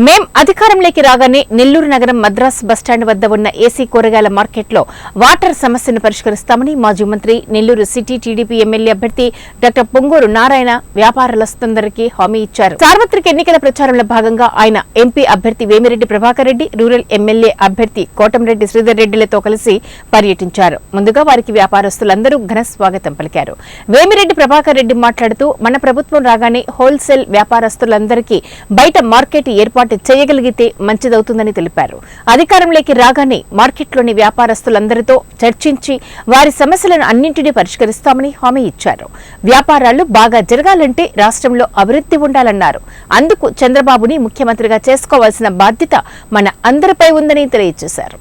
మేం అధికారంలోకి రాగానే నెల్లూరు నగరం మద్రాస్ బస్టాండ్ వద్ద ఉన్న ఏసీ కూరగాయల మార్కెట్లో వాటర్ సమస్యను పరిష్కరిస్తామని మాజీ మంత్రి నెల్లూరు సిటీ టీడీపీ ఎమ్మెల్యే అభ్యర్థి డాక్టర్ పొంగూరు నారాయణ వ్యాపారులందరికీ హామీ ఇచ్చారు. సార్వత్రిక ఎన్నికల ప్రచారంలో భాగంగా ఆయన ఎంపీ అభ్యర్థి వేమిరెడ్డి ప్రభాకర్ రెడ్డి, రూరల్ ఎమ్మెల్యే అభ్యర్థి కోటంరెడ్డి శ్రీధర్ రెడ్డిలతో కలిసి పర్యటించారు. ముందుగా వారికి వ్యాపారస్తులందరూ ఘన స్వాగతం పలికారు. వేమిరెడ్డి ప్రభాకర్ రెడ్డి మాట్లాడుతూ మన ప్రభుత్వం రాగానే హోల్సేల్ వ్యాపారస్తులందరికీ బయట మార్కెట్ ఏర్పాటు చేయగలిగితే మంచిదవుతుందని తెలిపారు. అధికారంలోకి రాగానే మార్కెట్లోని వ్యాపారస్తులందరితో చర్చించి వారి సమస్యలను అన్నింటినీ పరిష్కరిస్తామని హామీ ఇచ్చారు. వ్యాపారాలు బాగా జరగాలంటే రాష్ట్రంలో అభివృద్ధి ఉండాలన్నారు. అందుకు చంద్రబాబుని ముఖ్యమంత్రిగా చేసుకోవాల్సిన బాధ్యత మన అందరిపై ఉందని తెలియజేశారు.